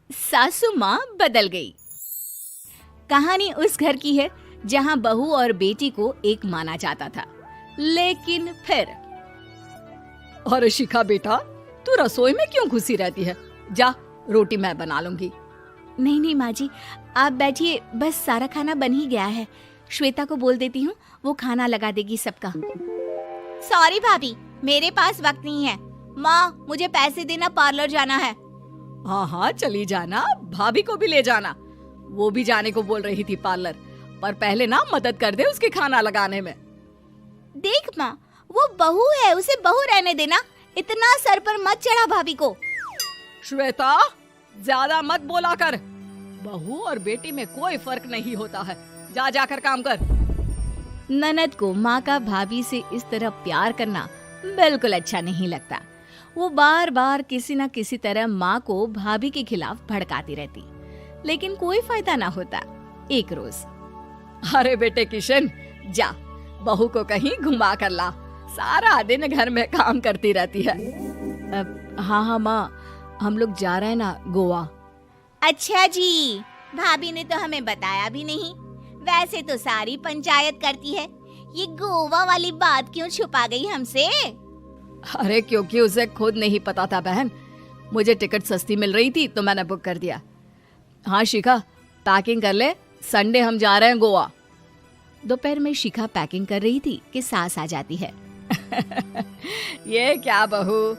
सासू माँ बदल गई। कहानी उस घर की है जहाँ बहू और बेटी को एक माना जाता था, लेकिन फिर अरे शिखा बेटा, तू रसोई में क्यों घुसी रहती है? जा, रोटी मैं बना लूंगी। नहीं नहीं माँ जी, आप बैठिए, बस सारा खाना बन ही गया है। श्वेता को बोल देती हूँ, वो खाना लगा देगी सबका। सॉरी भाभी, मेरे पास वक्त नहीं है। माँ, मुझे पैसे देना, पार्लर जाना है। हाँ हाँ चली जाना, भाभी को भी ले जाना। वो भी जाने को बोल रही थी पार्लर, पर पहले ना मदद कर दे उसके खाना लगाने में। देख माँ, वो बहू है, उसे बहू रहने देना, इतना सर पर मत चढ़ा भाभी को। श्वेता, ज्यादा मत बोला कर। बहू और बेटी में कोई फर्क नहीं होता है। जा जाकर काम कर। ननद को माँ का भाभी से इस तरह प्यार करना बिल्कुल अच्छा नहीं लगता। वो बार बार किसी न किसी तरह माँ को भाभी के खिलाफ भड़काती रहती, लेकिन कोई फायदा ना होता। एक रोज, अरे बेटे किशन, जा बहू को कहीं घुमा कर ला, सारा दिन घर में काम करती रहती है। हाँ हाँ माँ, हम लोग जा रहे हैं ना गोवा। अच्छा जी, भाभी ने तो हमें बताया भी नहीं। वैसे तो सारी पंचायत करती है, ये गोवा वाली बात क्यों छुपा गई हमसे? अरे क्योंकि उसे खुद नहीं पता था बहन। मुझे टिकट सस्ती मिल रही थी तो मैंने बुक कर दिया। हाँ शिखा, पैकिंग कर ले, संडे हम जा रहे हैं गोवा। दोपहर में शिखा पैकिंग कर रही थी कि सास आ जाती है। ये क्या बहू,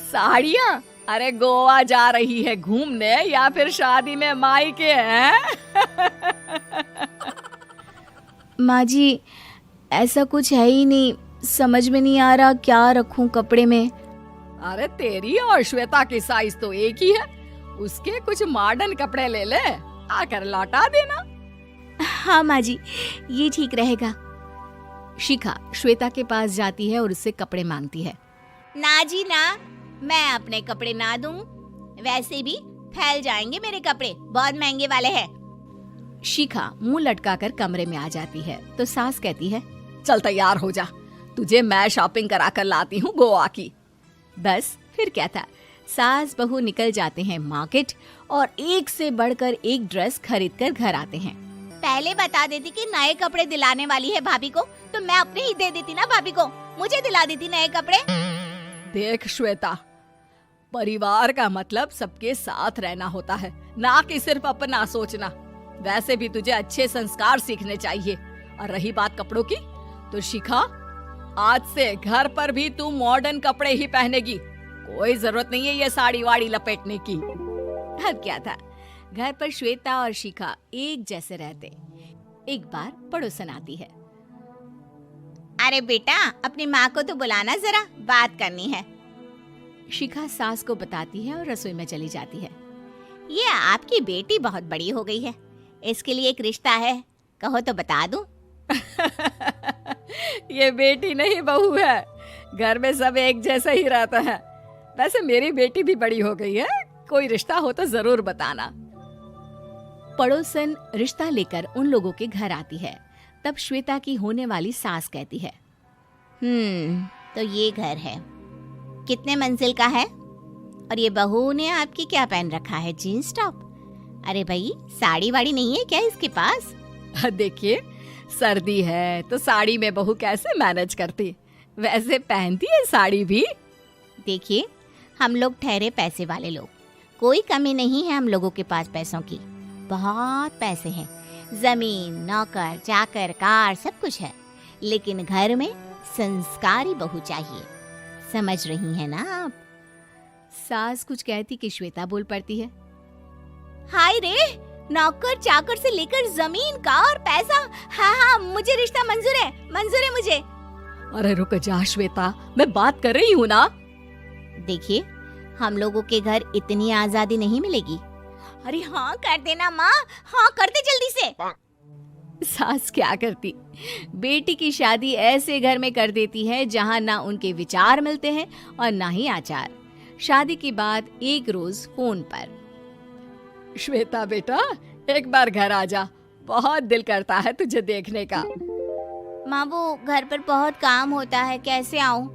साड़ियाँ? अरे गोवा जा रही है घूमने या फिर शादी में मायके हैं? माँ जी, ऐसा कुछ है ही नहीं, समझ में नहीं आ रहा क्या रखूं कपड़े में। अरे तेरी और श्वेता की साइज तो एक ही है, उसके कुछ मॉडर्न कपड़े ले ले, आकर लौटा देना। हाँ माँ जी, ये ठीक रहेगा। शिखा श्वेता के पास जाती है और उससे कपड़े मांगती है। ना जी ना, मैं अपने कपड़े ना दूं, वैसे भी फैल जाएंगे मेरे कपड़े, बहुत महंगे वाले हैं। शिखा मुंह लटकाकर कमरे में आ जाती है तो सास कहती है, चल तैयार हो जा, तुझे मैं शॉपिंग करा कर लाती हूँ गोवा की। बस फिर क्या था, सास बहू निकल जाते हैं मार्केट और एक से बढ़कर एक ड्रेस खरीद कर घर आते हैं। पहले बता देती कि नए कपड़े दिलाने वाली है भाभी को, तो मैं अपने ही दे देती ना भाभी को, मुझे दिला देती नए कपड़े। देख श्वेता, परिवार का मतलब सबके साथ रहना होता है, ना कि सिर्फ अपना सोचना। वैसे भी तुझे अच्छे संस्कार सीखने चाहिए। और रही बात कपड़ों की, तो शिखा, आज से घर पर भी तू मॉडर्न कपड़े ही पहनेगी। कोई जरूरत नहीं है ये साड़ी वाड़ी लपेटने की। अब क्या था, घर पर श्वेता और शिखा एक जैसे रहते। एक बार पड़ोसन आती है। अरे बेटा, अपनी माँ को तो बुलाना, जरा बात करनी है। शिखा सास को बताती है और रसोई में चली जाती है। ये आपकी बेटी बहुत बड़ी हो गई है, इसके लिए एक रिश्ता है, कहो तो बता दूं। ये बेटी नहीं बहू है, घर में सब एक जैसा ही रहता है। वैसे मेरी बेटी भी बड़ी हो गई है, कोई रिश्ता हो तो जरूर बताना। पड़ोसन रिश्ता लेकर उन लोगों के घर आती है। तब श्वेता की होने वाली सास कहती है, तो ये घर है, कितने मंजिल का है? और ये बहू ने आपकी क्या पहन रखा है, जीन्स टॉप? अरे भाई, साड़ी वाड़ी नहीं है क्या इसके पास? देखिए, सर्दी है तो साड़ी में बहू कैसे मैनेज करती, वैसे पहनती है साड़ी भी। देखिए, हम लोग ठहरे पैसे वाले लोग, कोई कमी नहीं है हम लोगों के पास पैसों की, बहुत पैसे हैं, जमीन, नौकर चाकर, कार, सब कुछ है, लेकिन घर में संस्कारी बहू चाहिए। समझ रही हैं ना आप? सास कुछ कहती कि श्वेता बोल पड़ती है, हाय रे, नौकर चाकर से लेकर जमीन, कार, पैसा, हाँ हाँ, मुझे रिश्ता मंजूर है, मंजूर है मुझे। अरे रुक जा श्वेता, मैं बात कर रही हूँ ना। देखिए, हम लोगों के घर इतनी आजादी नहीं मिलेगी। अरे हाँ कर देना माँ, हाँ कर दे जल्दी से। सास क्या करती, बेटी की शादी ऐसे घर में कर देती है जहाँ ना उनके विचार मिलते हैं और ना ही आचार। शादी के बाद एक रोज फोन पर, श्वेता बेटा, एक बार घर आ जा, बहुत दिल करता है तुझे देखने का। माँ, वो घर पर बहुत काम होता है, कैसे आऊँ?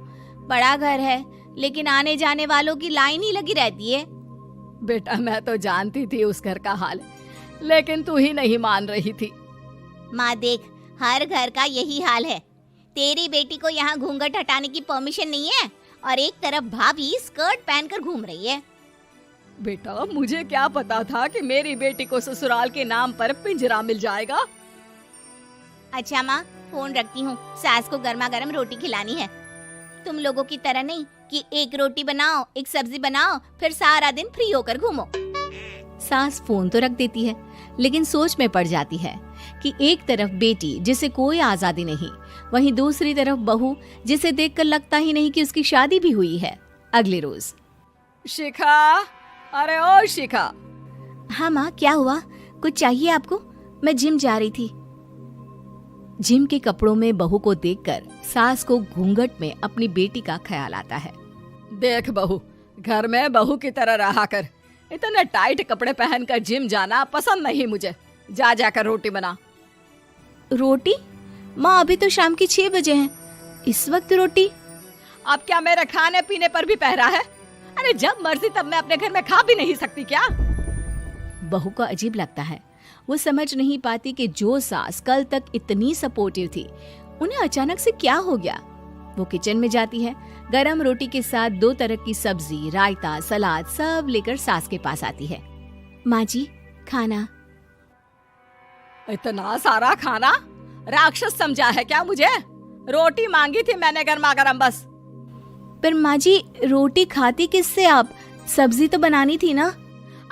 बड़ा घर है, लेकिन आने जाने वालों की लाइन ही लगी रहती है। बेटा मैं तो जानती थी उस घर का हाल, लेकिन तू ही नहीं मान रही थी। माँ देख, हर घर का यही हाल है। तेरी बेटी को यहाँ घूंघट हटाने की परमिशन नहीं है और एक तरफ भाभी स्कर्ट पहनकर घूम रही है। बेटा मुझे क्या पता था कि मेरी बेटी को ससुराल के नाम पर पिंजरा मिल जाएगा। अच्छा माँ, फोन रखती हूँ, सास को गर्मा गर्म रोटी खिलानी है। तुम लोगों की तरह नहीं कि एक रोटी बनाओ, एक सब्जी बनाओ, फिर सारा दिन फ्री होकर घूमो। सास फोन तो रख देती है, लेकिन सोच में पड़ जाती है कि एक तरफ बेटी जिसे कोई आजादी नहीं, वहीं दूसरी तरफ बहू जिसे देखकर लगता ही नहीं कि उसकी शादी भी हुई है। अगले रोज। शिखा, अरे ओ शिखा। हाँ माँ, क्या हुआ? कुछ चाहिए आपको? मैं जिम जा रही थी। जिम के कपड़ों में बहू को देखकर सास को घूंघट में अपनी बेटी का ख्याल आता है। देख बहू, घर में बहू की तरह रहा कर। इतने टाइट कपड़े पहनकर जिम जाना पसंद नहीं मुझे। जा जाकर रोटी बना। रोटी? माँ अभी तो शाम के 6 बजे हैं, इस वक्त रोटी? अब क्या मेरे खाने पीने पर भी पहरा है? अरे जब मर्जी तब मैं अपने घर में खा भी नहीं सकती क्या? बहू को अजीब लगता है। वो समझ नहीं पाती कि जो सास कल तक इतनी सपोर्टिव थी, उन्हें अचानक से क्या हो गया। वो किचन में जाती है, गरम रोटी के साथ 2 तरह की सब्जी, रायता, सलाद सब लेकर सास के पास आती है। माँ जी, खाना। इतना सारा खाना? राक्षस समझा है क्या मुझे? रोटी मांगी थी मैंने गर्मा गर्म बस। पर माँ जी, रोटी खाती किससे आप? सब्जी तो बनानी थी ना।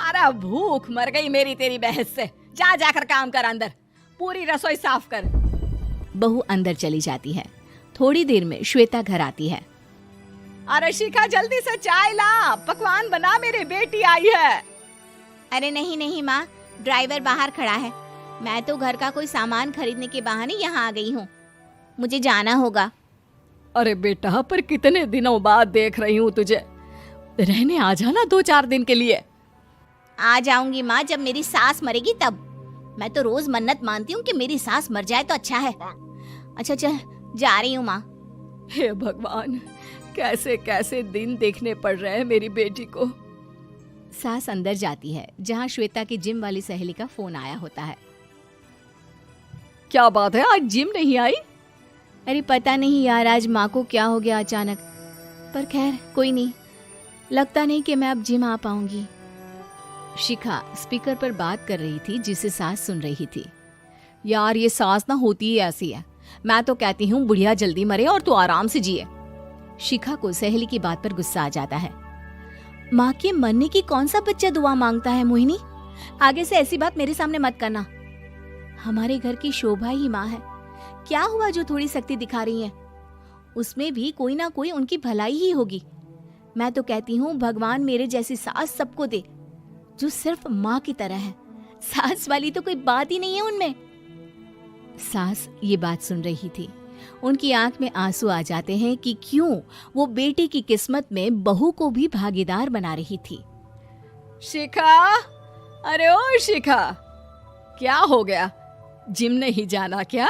अरे भूख मर गई मेरी तेरी बहस से। जा जाकर काम कर, अंदर पूरी रसोई साफ कर। बहू अंदर चली जाती है। थोड़ी देर में श्वेता घर आती है। अरे शिखा जल्दी से चाय ला, पकवान बना, मेरी बेटी आई है। अरे नहीं नहीं माँ, ड्राइवर बाहर खड़ा है। मैं तो घर का कोई सामान खरीदने के बहाने यहाँ आ गई हूँ, मुझे जाना होगा। अरे बेटा, पर कितने दिनों बाद देख रही हूँ तुझे, रहने आ जाना 2-4 दिन के लिए। आ जाऊंगी माँ, जब मेरी सास मरेगी तब। मैं तो रोज मन्नत मानती हूँ कि मेरी सास मर जाए तो अच्छा है। अच्छा चल, जा रही हूँ माँ। हे भगवान, कैसे कैसे दिन देखने पड़ रहे हैं मेरी बेटी को। सास अंदर जाती है, जहाँ श्वेता की जिम वाली सहेली का फोन आया होता है। क्या बात है, आज जिम नहीं आई? अरे पता नहीं यार, आज माँ को क्या हो गया अचानक। पर खैर कोई नहीं, लगता नहीं कि मैं अब जिम आ पाऊंगी। शिखा स्पीकर पर बात कर रही थी, जिसे सास सुन रही थी। यार ये सास ना होती ही ऐसी है। मैं तो कहती हूँ बुढ़िया जल्दी मरे और तू आराम से जिए। शिखा को सहेली की बात पर गुस्सा आ जाता है। माँ के मरने की कौन सा बच्चा दुआ मांगता है मोहिनी? आगे से ऐसी बात मेरे सामने मत करना। हमारे घर की शोभा ही माँ है। क्या हुआ जो थोड़ी सख्ती दिखा रही है? उसमें भी कोई ना कोई उनकी भलाई ही होगी। मैं तो कहती हूँ भगवान मेरे जैसी सास सबको दे, जो सिर्फ माँ की तरह है। सास वाली तो कोई बात ही नहीं है उनमें। सास ये बात सुन रही थी। उनकी आंख में आंसू आ जाते हैं कि क्यों वो बेटी की किस्मत में बहू को भी भागीदार बना रही थी। शिखा, अरे ओ शिखा, क्या हो गया? जिम नहीं जाना क्या?